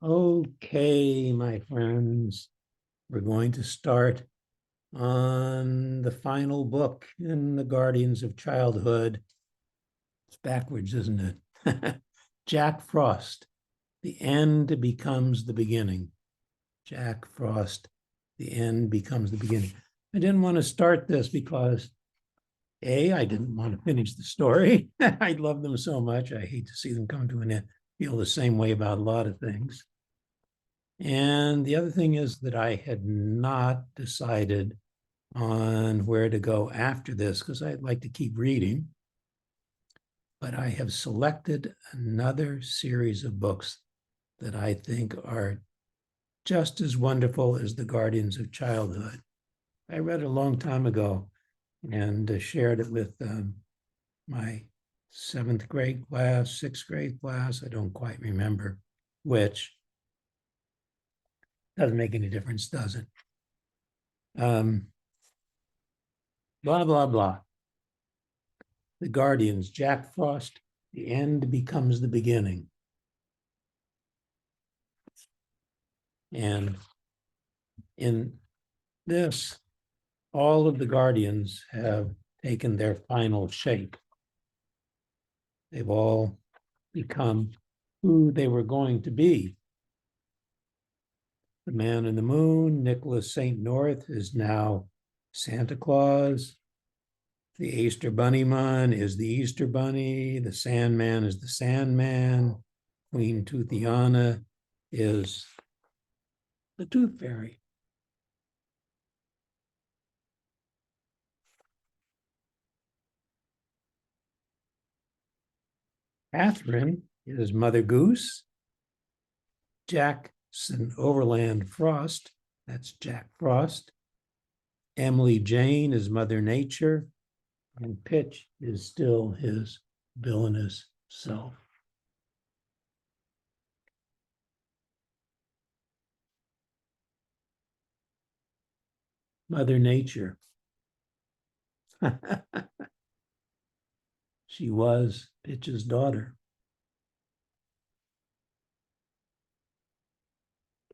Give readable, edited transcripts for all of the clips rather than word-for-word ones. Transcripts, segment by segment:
Okay, my friends, we're going to start on the final book in the Guardians of Childhood. It's backwards, isn't it? Jack Frost, The End Becomes the Beginning. Jack Frost, The End Becomes the Beginning. I didn't want to start this because I didn't want to finish the story. I love them so much. I hate to see them come to an end. Feel the same way about a lot of things. And the other thing is that I had not decided on where to go after this because I'd like to keep reading. But I have selected another series of books that I think are just as wonderful as The Guardians of Childhood. I read it a long time ago and shared it with my 7th grade class, 6th grade class. I don't quite remember which. Doesn't make any difference, does it? Blah, blah, blah. The Guardians, Jack Frost, The End Becomes the Beginning. And in this, all of the Guardians have taken their final shape. They've all become who they were going to be. The Man in the Moon, Nicholas St. North, is now Santa Claus. The Easter Bunnyman is the Easter Bunny. The Sandman is the Sandman. Queen Toothiana is the Tooth Fairy. Catherine is Mother Goose. Jackson Overland Frost, that's Jack Frost. Emily Jane is Mother Nature, and Pitch is still his villainous self. Mother Nature. She was Pitch's daughter.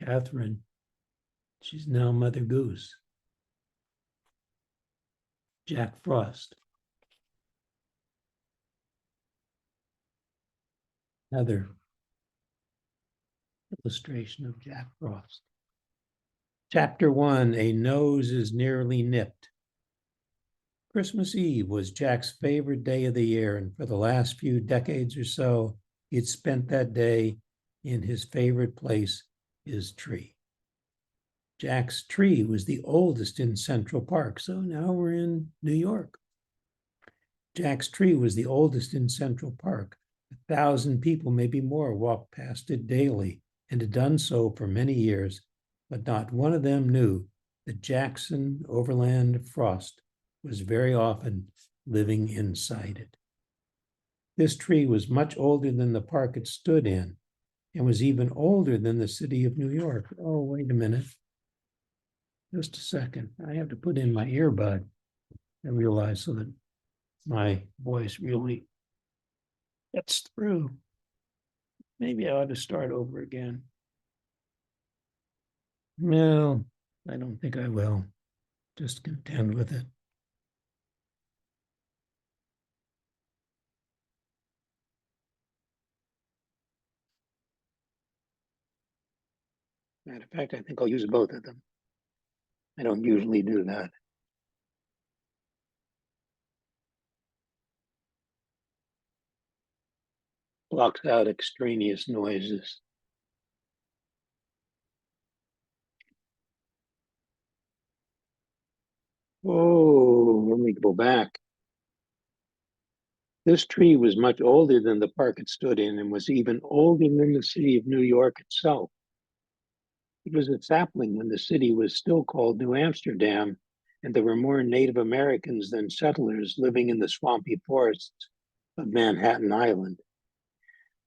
Catherine, she's now Mother Goose. Jack Frost. Another illustration of Jack Frost. Chapter 1, A Nose is Nearly Nipped. Christmas Eve was Jack's favorite day of the year, and for the last few decades or so, he'd spent that day in his favorite place, his tree. Jack's tree was the oldest in Central Park, so now we're in New York. Jack's tree was the oldest in Central Park. 1,000 people, maybe more, walked past it daily and had done so for many years, but not one of them knew that Jackson Overland Frost was very often living inside it. This tree was much older than the park it stood in and was even older than the city of New York. Oh, wait a minute. Just a second. I have to put in my earbud and realize so that my voice really gets through. Maybe I ought to start over again. No, I don't think I will. Just contend with it. Matter of fact, I think I'll use both of them. I don't usually do that. Blocks out extraneous noises. Oh, let me go back. This tree was much older than the park it stood in and was even older than the city of New York itself. It was a sapling when the city was still called New Amsterdam, and there were more Native Americans than settlers living in the swampy forests of Manhattan Island.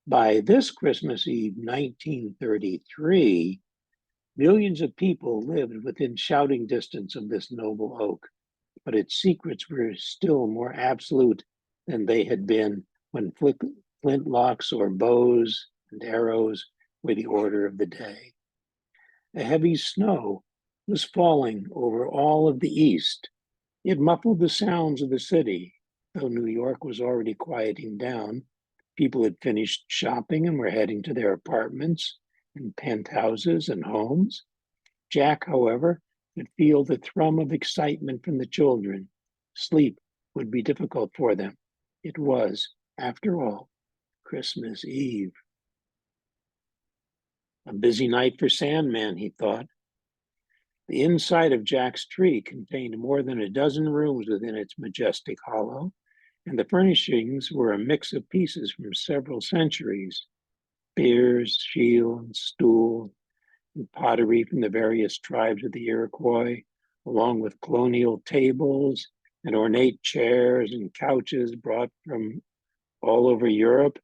By this Christmas Eve, 1933, millions of people lived within shouting distance of this noble oak, but its secrets were still more absolute than they had been when flintlocks or bows and arrows were the order of the day. A heavy snow was falling over all of the east. It muffled the sounds of the city, though New York was already quieting down. People had finished shopping and were heading to their apartments and penthouses and homes. Jack, however, could feel the thrum of excitement from the children. Sleep would be difficult for them. It was, after all, Christmas Eve. A busy night for Sandman, he thought. The inside of Jack's tree contained more than a dozen rooms within its majestic hollow, and the furnishings were a mix of pieces from several centuries: spears, shields, stools, and pottery from the various tribes of the Iroquois, along with colonial tables and ornate chairs and couches brought from all over Europe.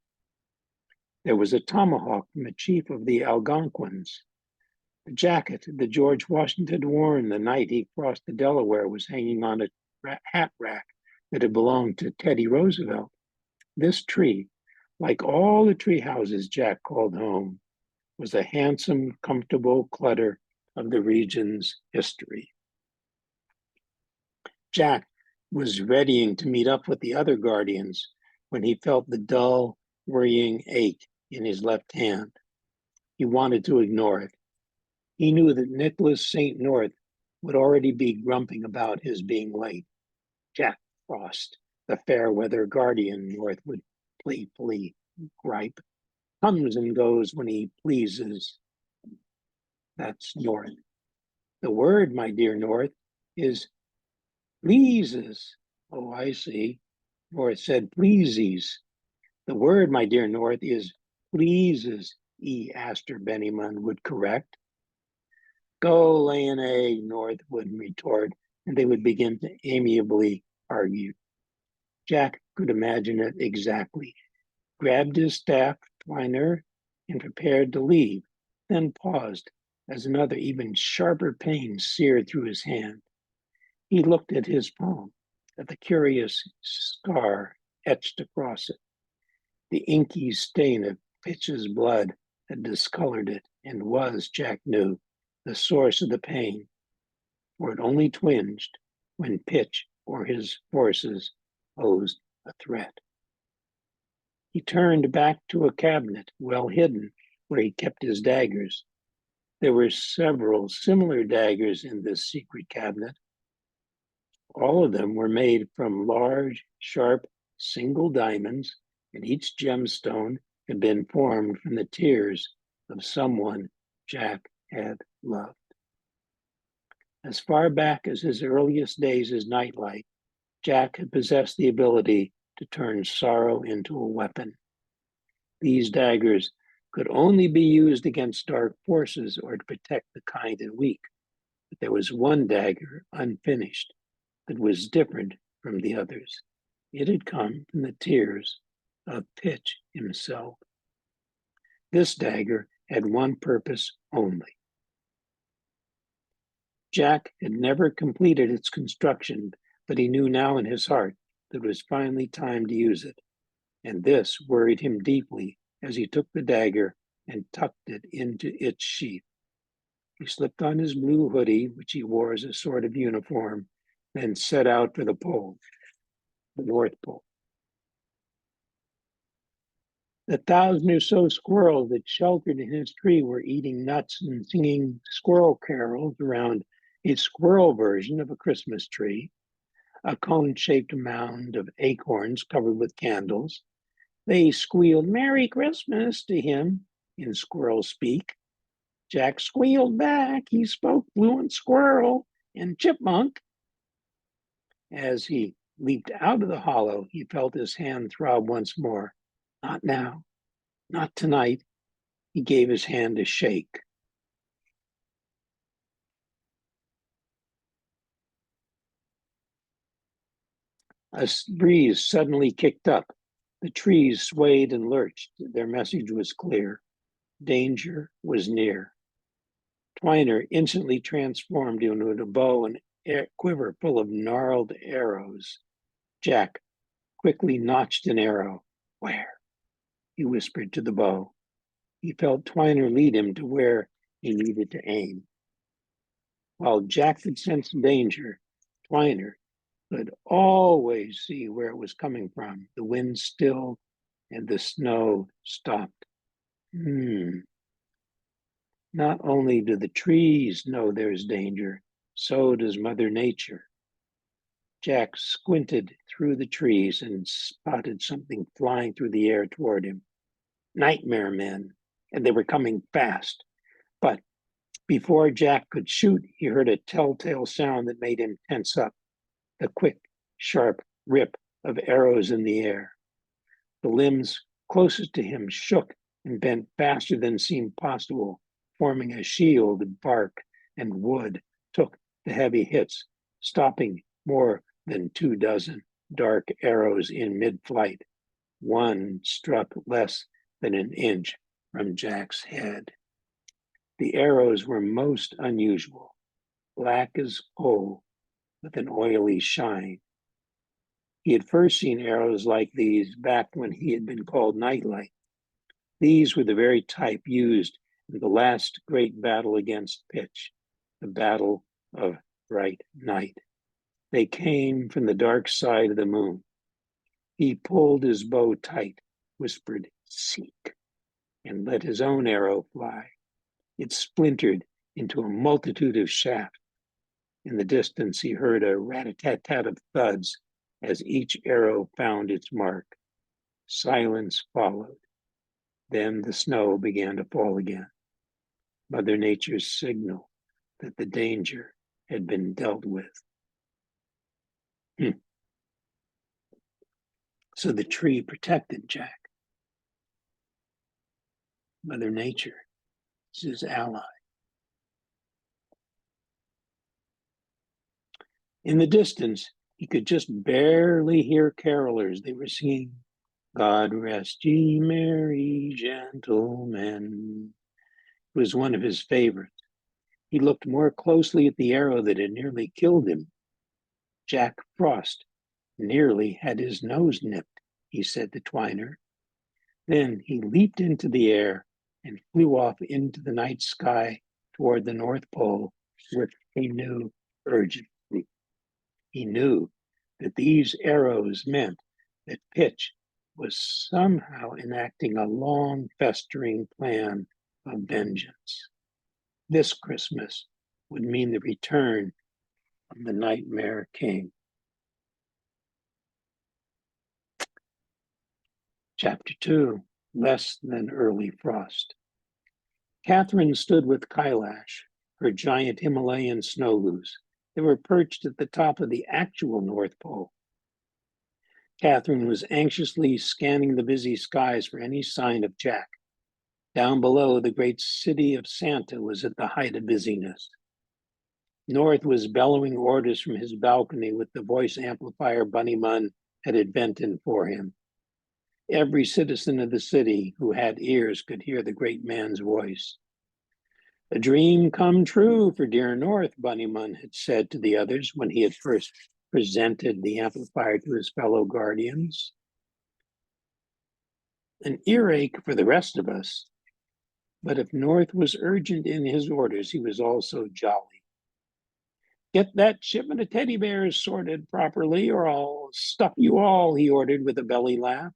There was a tomahawk from the chief of the Algonquins. The jacket that George Washington had worn the night he crossed the Delaware was hanging on a hat rack that had belonged to Teddy Roosevelt. This tree, like all the tree houses Jack called home, was a handsome, comfortable clutter of the region's history. Jack was readying to meet up with the other guardians when he felt the dull, worrying ache in his left hand. He wanted to ignore it. He knew that Nicholas St. North would already be grumping about his being late. Jack Frost, the fair-weather guardian, North would playfully gripe, comes and goes when he pleases. That's North. The word, my dear North, is pleases. Oh, I see. North said pleases. The word, my dear North, is pleases, E. Astor Bennyman would correct. Go lay an egg, North would retort, and they would begin to amiably argue. Jack could imagine it exactly. Grabbed his staff, twiner, and prepared to leave, then paused as another, even sharper pain seared through his hand. He looked at his palm, at the curious scar etched across it. The inky stain of Pitch's blood had discolored it and was, Jack knew, the source of the pain, for it only twinged when Pitch or his forces posed a threat. He turned back to a cabinet well hidden where he kept his daggers. There were several similar daggers in this secret cabinet. All of them were made from large, sharp, single diamonds, and each gemstone had been formed from the tears of someone Jack had loved. As far back as his earliest days as nightlight, Jack had possessed the ability to turn sorrow into a weapon. These daggers could only be used against dark forces or to protect the kind and weak. But there was one dagger, unfinished, that was different from the others. It had come from the tears of Pitch himself. This dagger had one purpose only. Jack had never completed its construction, but he knew now in his heart that it was finally time to use it. And this worried him deeply as he took the dagger and tucked it into its sheath. He slipped on his blue hoodie, which he wore as a sort of uniform, then set out for the pole, the North Pole. The 1,000 or so squirrels that sheltered in his tree were eating nuts and singing squirrel carols around a squirrel version of a Christmas tree, a cone-shaped mound of acorns covered with candles. They squealed "Merry Christmas" to him in squirrel speak. Jack squealed back. He spoke fluent squirrel and chipmunk. As he leaped out of the hollow, he felt his hand throb once more. Not now, not tonight. He gave his hand a shake. A breeze suddenly kicked up. The trees swayed and lurched. Their message was clear. Danger was near. Twiner instantly transformed into a bow and quiver full of gnarled arrows. Jack quickly notched an arrow. Where? He whispered to the bow. He felt Twiner lead him to where he needed to aim. While Jack could sense danger, Twiner could always see where it was coming from. The wind stilled and the snow stopped. Not only do the trees know there's danger, so does Mother Nature. Jack squinted through the trees and spotted something flying through the air toward him. Nightmare men, and they were coming fast. But before Jack could shoot, he heard a telltale sound that made him tense up. The quick, sharp rip of arrows in the air. The limbs closest to him shook and bent faster than seemed possible, forming a shield of bark and wood took the heavy hits, stopping more than 24 dark arrows in mid-flight. One struck less than an inch from Jack's head. The arrows were most unusual, black as coal with an oily shine. He had first seen arrows like these back when he had been called Nightlight. These were the very type used in the last great battle against Pitch, the Battle of Bright Night. They came from the dark side of the moon. He pulled his bow tight, whispered, "Seek," and let his own arrow fly. It splintered into a multitude of shafts. In the distance, he heard a rat-a-tat-tat of thuds as each arrow found its mark. Silence followed. Then the snow began to fall again. Mother Nature's signal that the danger had been dealt with. So the tree protected Jack. Mother Nature is his ally. In the distance, he could just barely hear carolers. They were singing, "God rest ye merry gentlemen." It was one of his favorites. He looked more closely at the arrow that had nearly killed him. Jack Frost nearly had his nose nipped, he said to Twiner. Then he leaped into the air and flew off into the night sky toward the North Pole, which he knew urgently. He knew that these arrows meant that Pitch was somehow enacting a long, festering plan of vengeance. This Christmas would mean the return of the Nightmare King. Chapter 2, Less Than Early Frost. Catherine stood with Kailash, her giant Himalayan snow goose. They were perched at the top of the actual North Pole. Catherine was anxiously scanning the busy skies for any sign of Jack. Down below, the great city of Santa was at the height of busyness. North was bellowing orders from his balcony with the voice amplifier Bunny Munn had invented for him. Every citizen of the city who had ears could hear the great man's voice. "A dream come true for dear North," Bunny Munn had said to the others when he had first presented the amplifier to his fellow guardians. An earache for the rest of us. But if North was urgent in his orders, he was also jolly. "Get that shipment of teddy bears sorted properly, or I'll stuff you all," he ordered with a belly laugh.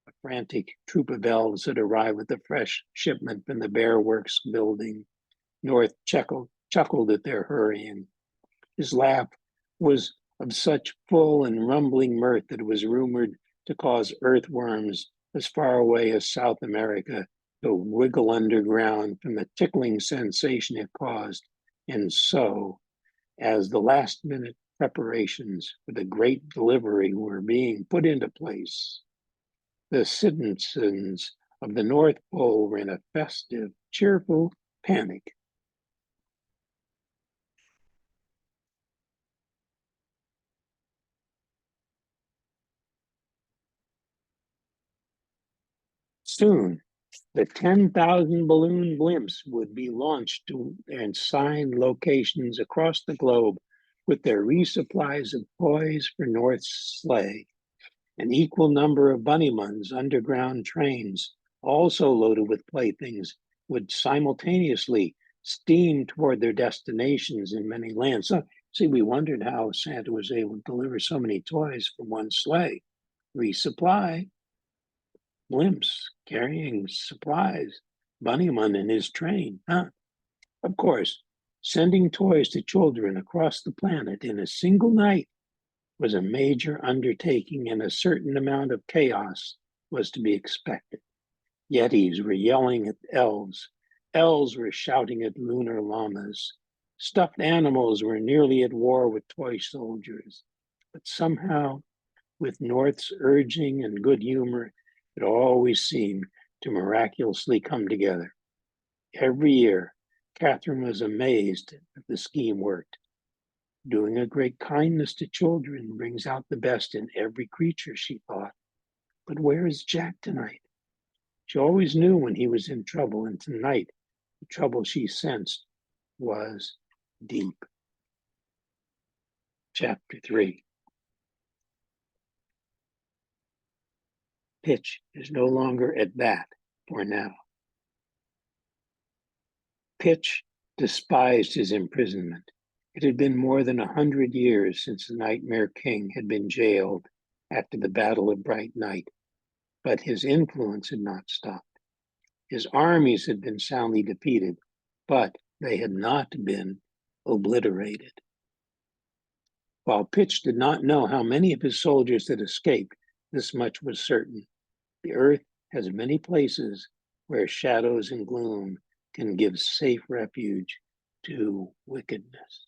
A frantic troop of elves had arrived with a fresh shipment from the Bear Works building. North chuckled at their hurrying. His laugh was of such full and rumbling mirth that it was rumored to cause earthworms as far away as South America to wiggle underground from the tickling sensation it caused. And so, as the last-minute preparations for the great delivery were being put into place, the citizens of the North Pole were in a festive, cheerful panic. Soon, the 10,000 balloon blimps would be launched to their assigned locations across the globe with their resupplies of toys for North's sleigh. An equal number of Bunny Munn's underground trains also loaded with playthings, would simultaneously steam toward their destinations in many lands. So, see, we wondered how Santa was able to deliver so many toys from one sleigh. Resupply, blimps carrying supplies, Bunnyman and his train, huh? Of course, sending toys to children across the planet in a single night was a major undertaking, and a certain amount of chaos was to be expected. Yetis were yelling at elves. Elves were shouting at lunar llamas. Stuffed animals were nearly at war with toy soldiers. But somehow, with North's urging and good humor, it always seemed to miraculously come together. Every year, Catherine was amazed that the scheme worked. Doing a great kindness to children brings out the best in every creature, she thought. But where is Jack tonight? She always knew when he was in trouble, and tonight the trouble she sensed was deep. Chapter 3. Pitch is no longer at bat for now. Pitch despised his imprisonment. It had been more than 100 years since the Nightmare King had been jailed after the Battle of Bright Night, but his influence had not stopped. His armies had been soundly defeated, but they had not been obliterated. While Pitch did not know how many of his soldiers had escaped, this much was certain. The earth has many places where shadows and gloom can give safe refuge to wickedness.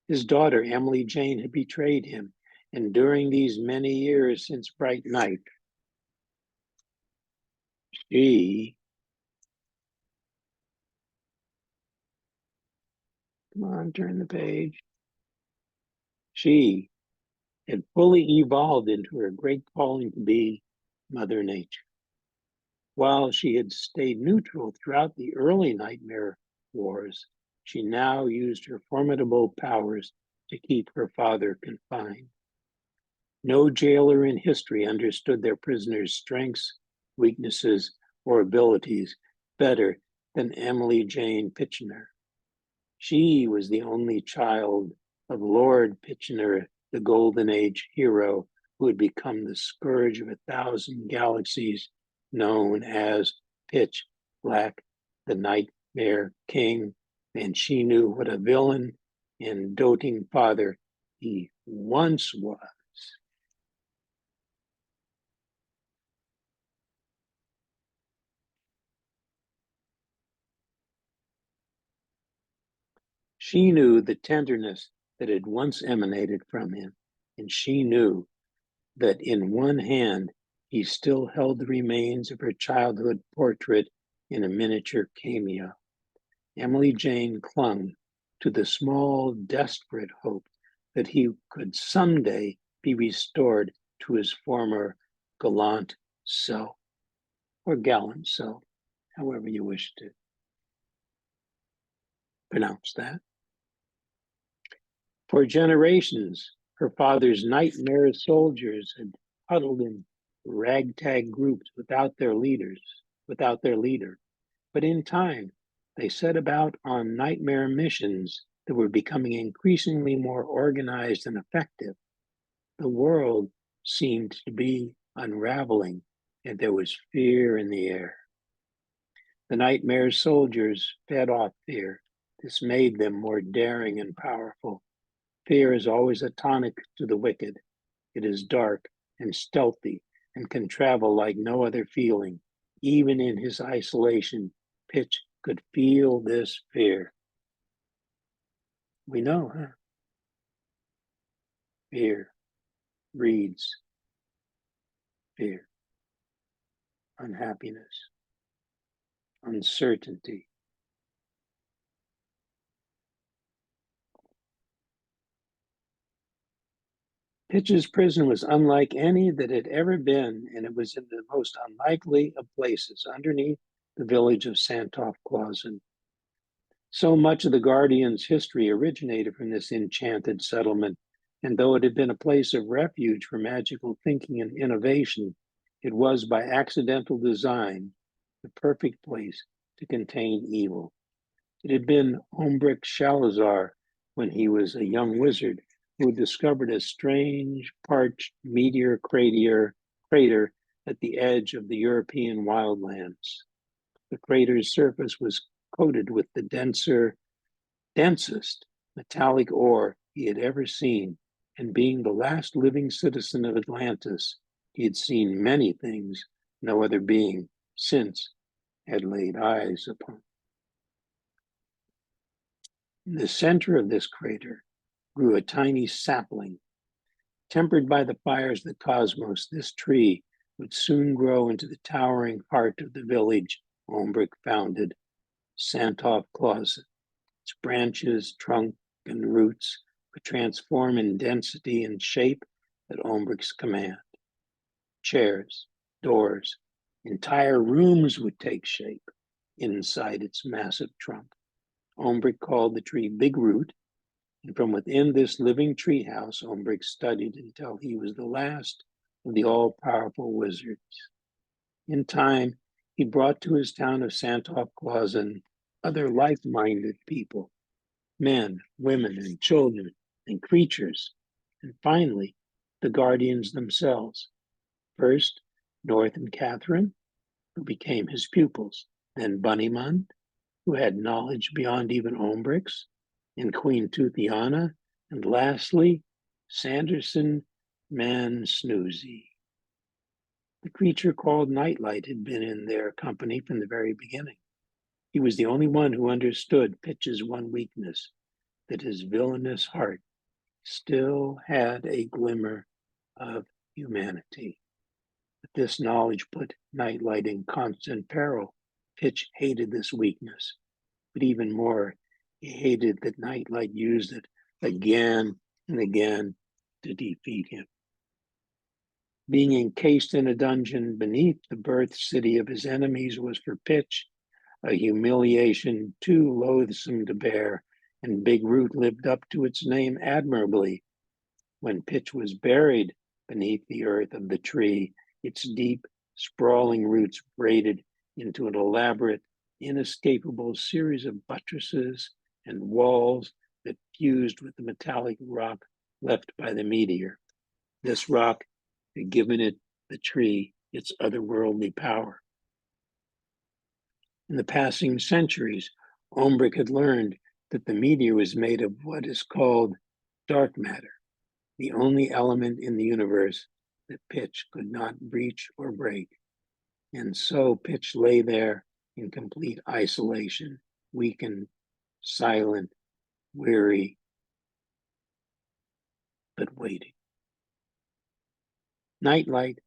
His daughter, Emily Jane, had betrayed him, and during these many years since Bright Night, she, come on, turn the page, she had fully evolved into her great calling to be Mother Nature. While she had stayed neutral throughout the early Nightmare Wars, she now used her formidable powers to keep her father confined. No jailer in history understood their prisoners' strengths, weaknesses, or abilities better than Emily Jane Pitchener. She was the only child of Lord Pitchener, the Golden Age hero who had become the scourge of 1,000 galaxies, known as Pitch Black, the Nightmare King, and she knew what a villain and doting father he once was. She knew the tenderness that had once emanated from him, and she knew that in one hand he still held the remains of her childhood portrait in a miniature cameo. Emily Jane clung to the small, desperate hope that he could someday be restored to his former gallant self, or gallant self, however you wish to pronounce that. For generations, her father's nightmare soldiers had huddled in ragtag groups without their leader. But in time, they set about on nightmare missions that were becoming increasingly more organized and effective. The world seemed to be unraveling, and there was fear in the air. The nightmare soldiers fed off fear. This made them more daring and powerful. Fear is always a tonic to the wicked. It is dark and stealthy and can travel like no other feeling. Even in his isolation, Pitch could feel this fear. We know, huh? Fear breeds fear, unhappiness, uncertainty. Pitch's prison was unlike any that had ever been, and it was in the most unlikely of places, underneath the village of Santoff Clausen. So much of the Guardian's history originated from this enchanted settlement, and though it had been a place of refuge for magical thinking and innovation, It was by accidental design the perfect place to contain evil. It had been Ombric Shalazar, when he was a young wizard, who discovered a strange parched meteor crater at the edge of the European wildlands. The crater's surface was coated with the densest metallic ore he had ever seen, and being the last living citizen of Atlantis, he had seen many things no other being since had laid eyes upon. In the center of this crater grew a tiny sapling. Tempered by the fires of the cosmos, this tree would soon grow into the towering heart of the village Ombric founded, Santov Clausen. Its branches, trunk, and roots would transform in density and shape at Ombric's command. Chairs, doors, entire rooms would take shape inside its massive trunk. Ombric called the tree Big Root, and from within this living treehouse, Ombric studied until he was the last of the all-powerful wizards. In time, he brought to his town of Santov Clausen other like-minded people, men, women, and children, and creatures, and finally, the guardians themselves. First, North and Catherine, who became his pupils, then Bunnyman, who had knowledge beyond even Ombric's, and Queen Toothiana, and lastly, Sanderson Man Snoozy. The creature called Nightlight had been in their company from the very beginning. He was the only one who understood Pitch's one weakness, that his villainous heart still had a glimmer of humanity. But this knowledge put Nightlight in constant peril. Pitch hated this weakness, but even more, he hated that Nightlight used it again and again to defeat him. Being encased in a dungeon beneath the birth city of his enemies was for Pitch a humiliation too loathsome to bear, and Big Root lived up to its name admirably. When Pitch was buried beneath the earth of the tree, its deep, sprawling roots braided into an elaborate, inescapable series of buttresses and walls that fused with the metallic rock left by the meteor. This rock had given the tree its otherworldly power. In the passing centuries, Ombric had learned that the meteor was made of what is called dark matter, the only element in the universe that Pitch could not breach or break. And so Pitch lay there in complete isolation, weakened, silent, weary, but waiting. Nightlight,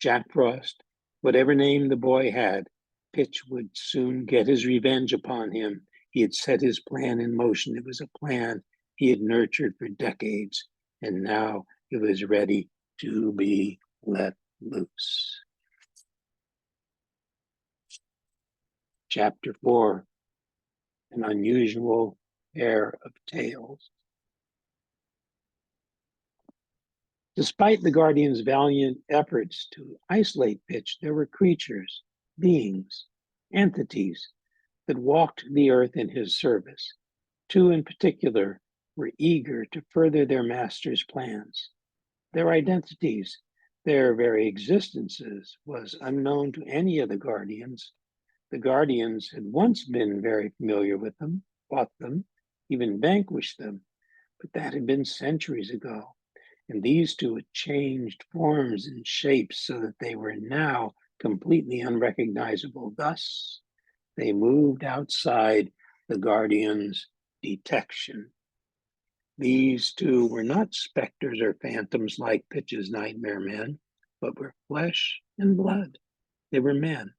Jack Frost, whatever name the boy had, Pitch would soon get his revenge upon him. He had set his plan in motion. It was a plan he had nurtured for decades, and now it was ready to be let loose. Chapter 4, An Unusual Pair of Tales. Despite the Guardian's valiant efforts to isolate Pitch, there were creatures, beings, entities that walked the earth in his service. Two in particular were eager to further their master's plans. Their identities, their very existences, was unknown to any of the Guardians. The Guardians had once been very familiar with them, fought them, even vanquished them, but that had been centuries ago. And these two had changed forms and shapes so that they were now completely unrecognizable. Thus, they moved outside the Guardian's detection. These two were not specters or phantoms like Pitch's nightmare men, but were flesh and blood. They were men,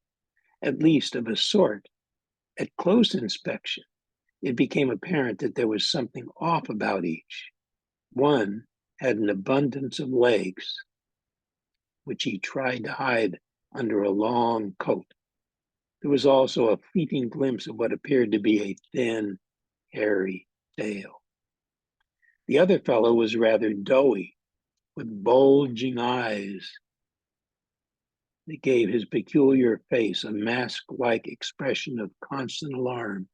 at least of a sort. At close inspection, it became apparent that there was something off about each. One had an abundance of legs, which he tried to hide under a long coat. There was also a fleeting glimpse of what appeared to be a thin, hairy tail. The other fellow was rather doughy, with bulging eyes that gave his peculiar face a mask-like expression of constant alarm.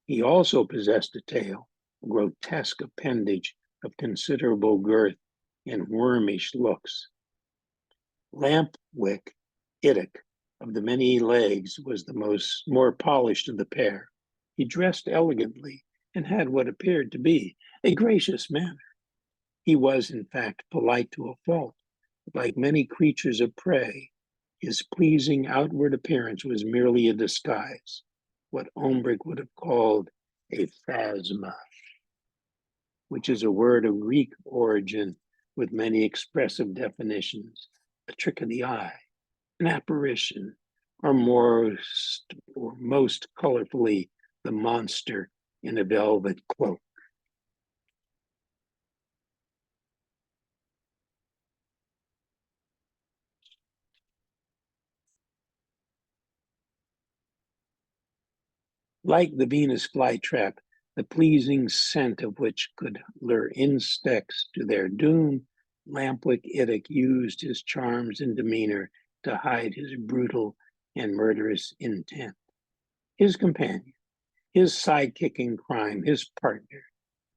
He also possessed a tail, a grotesque appendage of considerable girth and wormish looks. Lampwick Ittick, of the many legs, was the more polished of the pair. He dressed elegantly and had what appeared to be a gracious manner. He was, in fact, polite to a fault, but like many creatures of prey, his pleasing outward appearance was merely a disguise, what Ombrick would have called a phasma, which is a word of Greek origin with many expressive definitions: a trick of the eye, an apparition, or most colorfully, the monster in a velvet cloak. Like the Venus flytrap, the pleasing scent of which could lure insects to their doom, Lampwick Ittick used his charms and demeanor to hide his brutal and murderous intent. His companion, his sidekick in crime, his partner,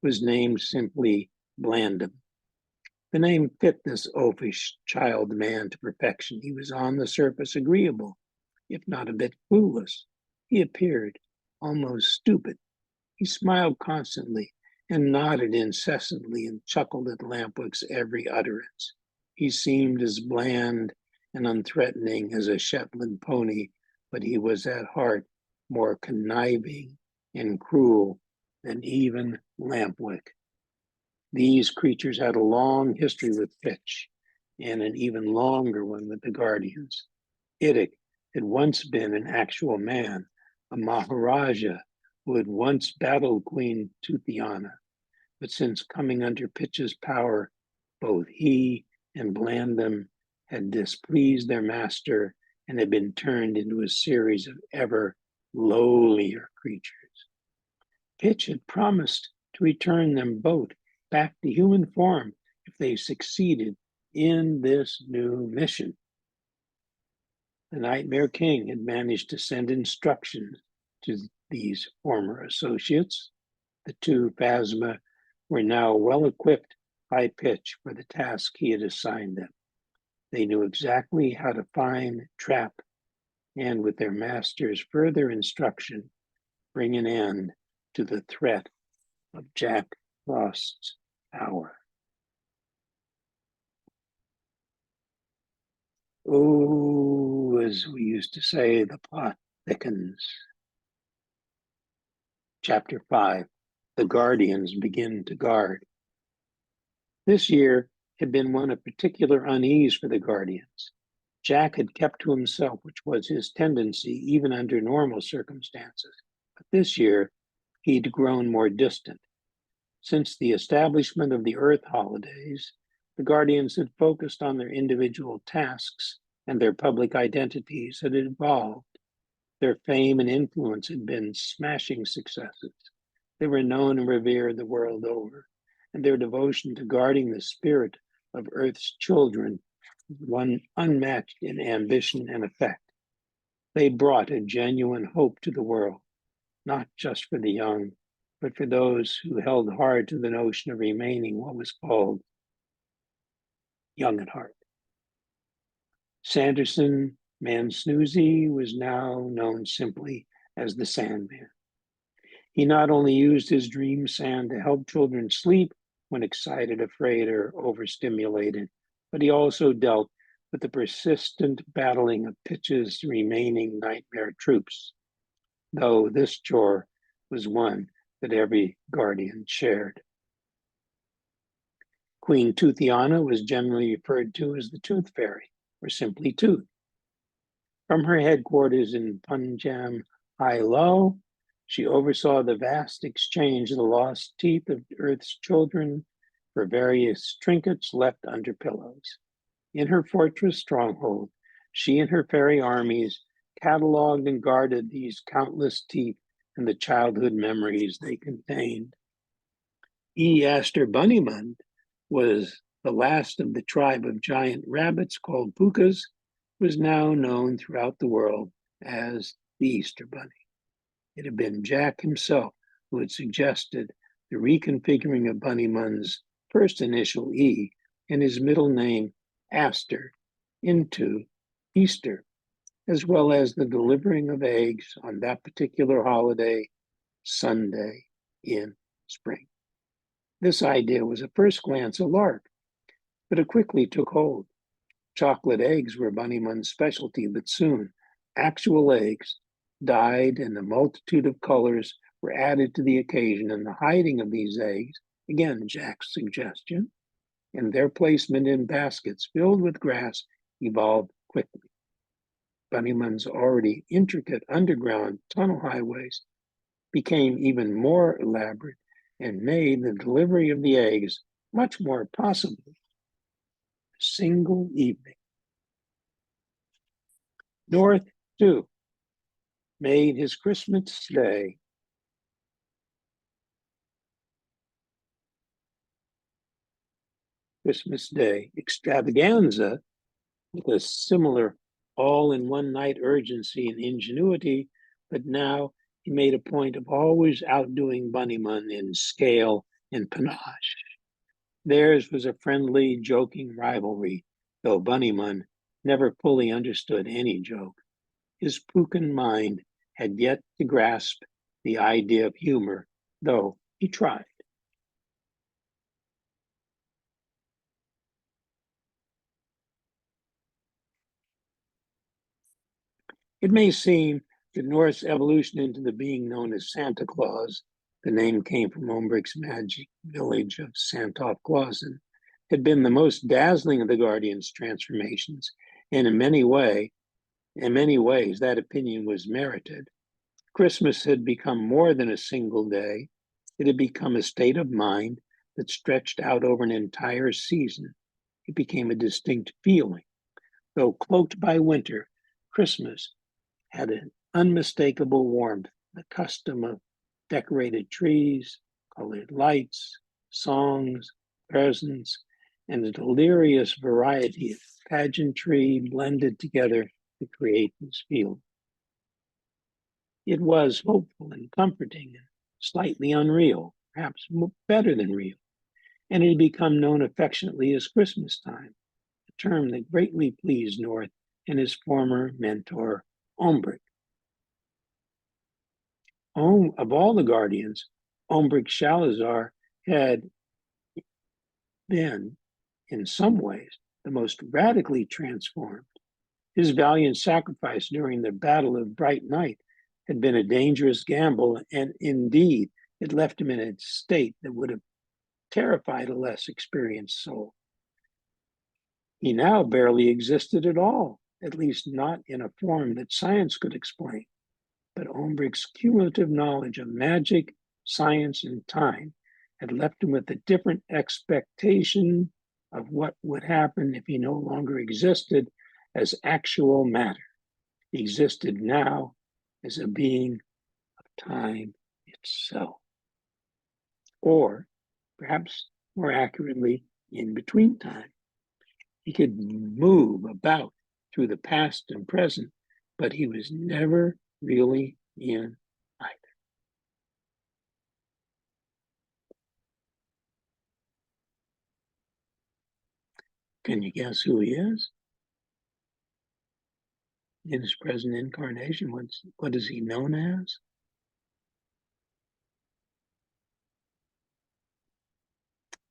was named simply Blandum. The name fit this oafish child man to perfection. He was on the surface agreeable, if not a bit clueless. He appeared almost stupid. He smiled constantly and nodded incessantly and chuckled at Lampwick's every utterance. He seemed as bland and unthreatening as a Shetland pony, but he was at heart more conniving and cruel than even Lampwick. These creatures had a long history with Pitch and an even longer one with the Guardians. Ittick had once been an actual man, a Maharaja who had once battled Queen Tuthiana, but since coming under Pitch's power, both he and Blandum had displeased their master and had been turned into a series of ever lowlier creatures. Pitch had promised to return them both back to human form if they succeeded in this new mission. The Nightmare King had managed to send instructions to these former associates. The two Phasma were now well equipped by Pitch for the task he had assigned them. They knew exactly how to find, trap, and with their master's further instruction, bring an end to the threat of Jack Frost's hour. Oh, as we used to say, the plot thickens. Chapter 5, The Guardians Begin to Guard. This year had been one of particular unease for the Guardians. Jack had kept to himself, which was his tendency even under normal circumstances. But this year, he'd grown more distant. Since the establishment of the Earth holidays, the Guardians had focused on their individual tasks and their public identities had evolved. Their fame and influence had been smashing successes. They were known and revered the world over, and their devotion to guarding the spirit of Earth's children was one unmatched in ambition and effect. They brought a genuine hope to the world, not just for the young, but for those who held hard to the notion of remaining what was called young at heart. Sanderson Mansnoozy was now known simply as the Sandman. He not only used his dream sand to help children sleep when excited, afraid, or overstimulated, but he also dealt with the persistent battling of Pitch's remaining nightmare troops, though this chore was one that every Guardian shared. Queen Tuthiana was generally referred to as the Tooth Fairy, or simply Tooth. From her headquarters in Punjab High Low, she oversaw the vast exchange of the lost teeth of Earth's children for various trinkets left under pillows. In her fortress stronghold, she and her fairy armies cataloged and guarded these countless teeth and the childhood memories they contained. E. Aster Bunnymund was the last of the tribe of giant rabbits called pukas, was now known throughout the world as the Easter Bunny. It had been Jack himself who had suggested the reconfiguring of Bunnymun's first initial E and his middle name, Aster, into Easter, as well as the delivering of eggs on that particular holiday, Sunday in spring. This idea was at first glance a lark, but it quickly took hold. Chocolate eggs were Bunnymun's specialty, but soon actual eggs, dyed in a multitude of colors, were added to the occasion, and the hiding of these eggs, again Jack's suggestion, and their placement in baskets filled with grass evolved quickly. Bunnymun's already intricate underground tunnel highways became even more elaborate and made the delivery of the eggs much more possible. A single evening. North, too, made his Christmas Day extravaganza with a similar all-in-one night urgency and ingenuity, but now he made a point of always outdoing Bunnymun in scale and panache. Theirs was a friendly, joking rivalry, though Bunnymun never fully understood any joke. His pukin mind had yet to grasp the idea of humor, though he tried. It may seem that North's evolution into the being known as Santa Claus, the name came from Ombrick's magic village of Santolf Clausen, had been the most dazzling of the Guardian's transformations, and in many ways, that opinion was merited. Christmas had become more than a single day. It had become a state of mind that stretched out over an entire season. It became a distinct feeling. Though cloaked by winter, Christmas had an unmistakable warmth, the custom of decorated trees, colored lights, songs, presents, and a delirious variety of pageantry blended together to create this feeling. It was hopeful and comforting and slightly unreal, perhaps better than real, and it had become known affectionately as Christmas time, a term that greatly pleased North and his former mentor, Ombrick. Of all the Guardians, Ombrick Shalazar had been, in some ways, the most radically transformed. His valiant sacrifice during the Battle of Bright Night had been a dangerous gamble, and indeed, it left him in a state that would have terrified a less experienced soul. He now barely existed at all, at least not in a form that science could explain. But Ombrick's cumulative knowledge of magic, science, and time had left him with a different expectation of what would happen if he no longer existed as actual matter. He existed now as a being of time itself. Or, perhaps more accurately, in between time. He could move about through the past and present, but he was never really in either. Can you guess who he is? In his present incarnation, what is he known as?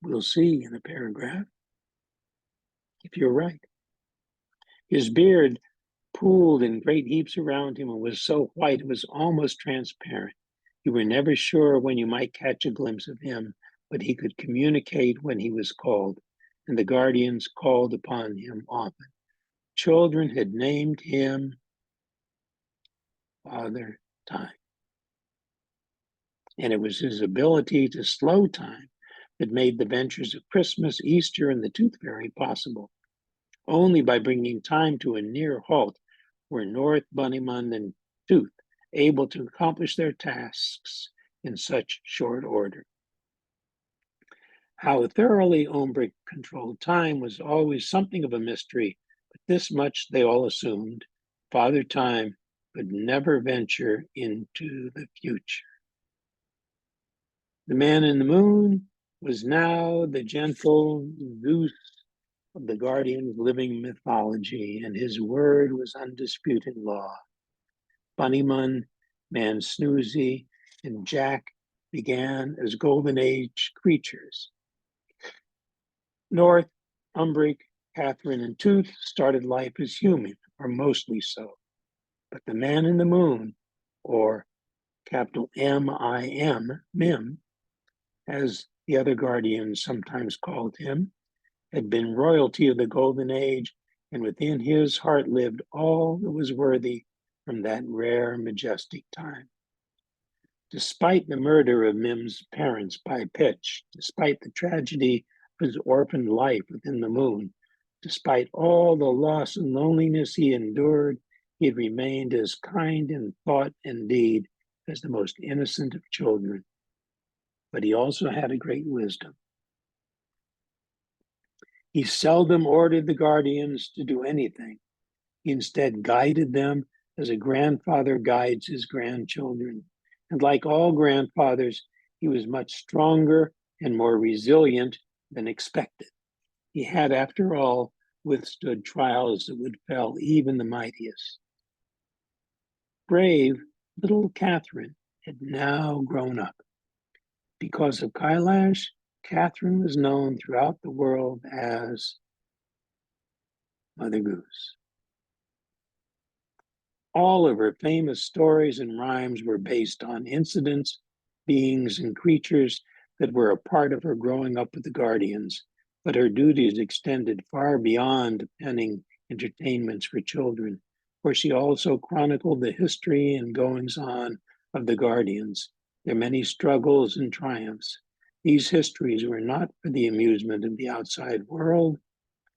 We'll see in a paragraph if you're right. His beard pooled in great heaps around him and was so white it was almost transparent. You were never sure when you might catch a glimpse of him, but he could communicate when he was called, and the Guardians called upon him often. Children had named him Father Time. And it was his ability to slow time that made the ventures of Christmas, Easter, and the Tooth Fairy possible. Only by bringing time to a near halt were North, Bunnymun, and Tooth able to accomplish their tasks in such short order. How thoroughly Umbric controlled time was always something of a mystery, but this much they all assumed: Father Time would never venture into the future. The man in the moon was now the gentle Zeus of the Guardian's living mythology, and his word was undisputed law. Bunnymun, Man Snoozy, and Jack began as Golden Age creatures. North, Umbric, Catherine, and Tooth started life as human, or mostly so. But the man in the moon, or capital M-I-M, Mim, as the other guardians sometimes called him, had been royalty of the Golden Age, and within his heart lived all that was worthy from that rare, majestic time. Despite the murder of Mim's parents by Pitch, despite the tragedy of his orphaned life within the moon, despite all the loss and loneliness he endured, he had remained as kind in thought and deed as the most innocent of children. But he also had a great wisdom. He seldom ordered the guardians to do anything. He instead guided them as a grandfather guides his grandchildren. And like all grandfathers, he was much stronger and more resilient than expected. He had, after all, withstood trials that would fell even the mightiest. Brave little Catherine had now grown up. Because of Kailash, Catherine was known throughout the world as Mother Goose. All of her famous stories and rhymes were based on incidents, beings, and creatures that were a part of her growing up with the Guardians, but her duties extended far beyond penning entertainments for children, for she also chronicled the history and goings-on of the Guardians, their many struggles and triumphs. These histories were not for the amusement of the outside world,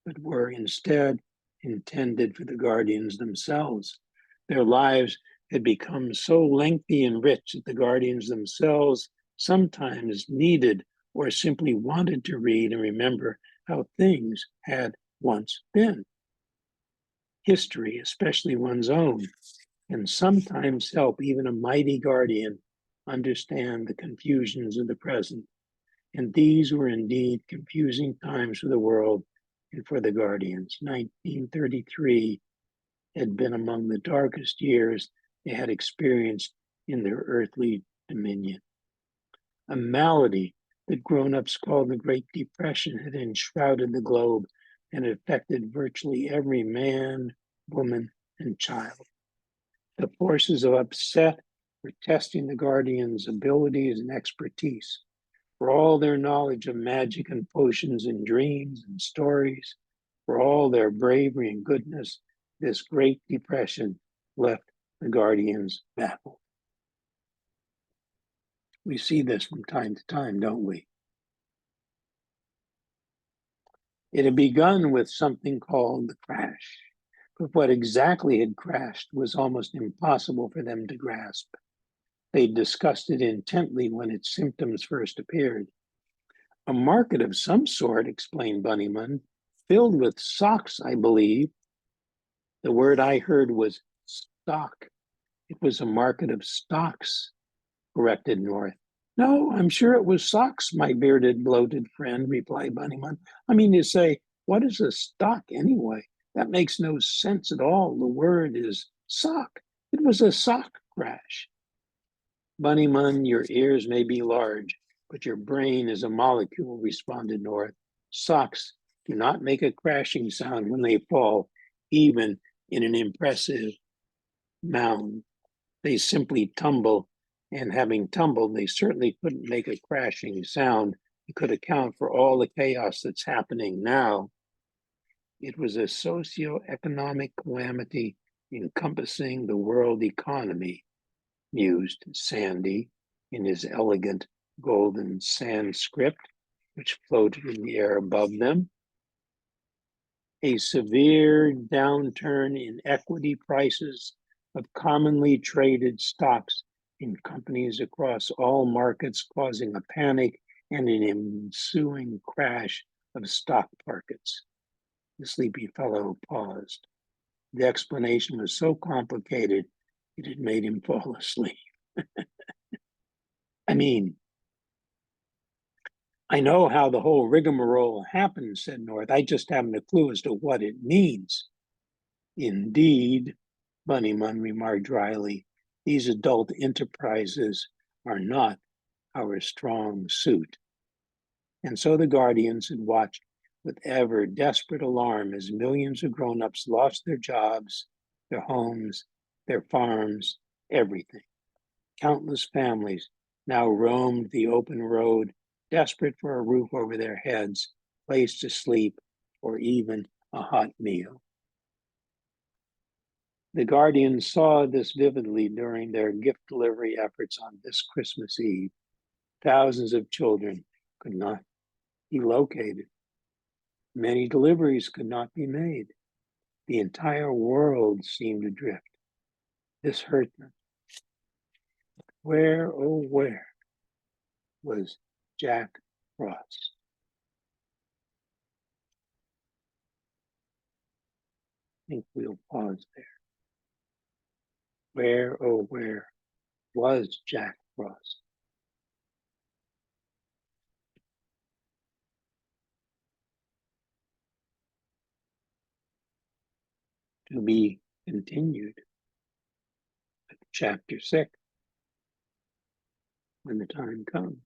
but were instead intended for the Guardians themselves. Their lives had become so lengthy and rich that the Guardians themselves sometimes needed or simply wanted to read and remember how things had once been. History, especially one's own, can sometimes help even a mighty guardian understand the confusions of the present. And these were indeed confusing times for the world and for the Guardians. 1933 had been among the darkest years they had experienced in their earthly dominion. A malady that grown-ups called the Great Depression had enshrouded the globe and affected virtually every man, woman, and child. The forces of upset were testing the Guardians' abilities and expertise. For all their knowledge of magic and potions and dreams and stories, for all their bravery and goodness, this Great Depression left the Guardians baffled. We see this from time to time, don't we? It had begun with something called the crash, but what exactly had crashed was almost impossible for them to grasp. They discussed it intently when its symptoms first appeared. A market of some sort, explained Bunnyman, filled with socks, I believe. The word I heard was stock. It was a market of stocks, corrected North. No, I'm sure it was socks, my bearded, bloated friend, replied Bunnyman. I mean to say, what is a stock anyway? That makes no sense at all. The word is sock. It was a sock crash. Bunnyman, your ears may be large, but your brain is a molecule, responded North. Socks do not make a crashing sound when they fall, even in an impressive mound. They simply tumble, and having tumbled, they certainly couldn't make a crashing sound that could account for all the chaos that's happening now. It was a socio-economic calamity encompassing the world economy, mused Sandy in his elegant golden Sanskrit, which floated in the air above them. A severe downturn in equity prices of commonly traded stocks in companies across all markets, causing a panic and an ensuing crash of stock markets. The sleepy fellow paused. The explanation was so complicated it had made him fall asleep. I mean, I know how the whole rigmarole happened, said North. I just haven't a clue as to what it means. Indeed, Bunnyman remarked dryly, these adult enterprises are not our strong suit. And so the guardians had watched with ever desperate alarm as millions of grown-ups lost their jobs, their homes, their farms, everything. Countless families now roamed the open road, desperate for a roof over their heads, place to sleep, or even a hot meal. The Guardians saw this vividly during their gift delivery efforts on this Christmas Eve. Thousands of children could not be located. Many deliveries could not be made. The entire world seemed adrift. This hurt them. Where, oh, where was Jack Frost? I think we'll pause there. Where, oh, where was Jack Frost? To be continued. Chapter 6, when the time comes.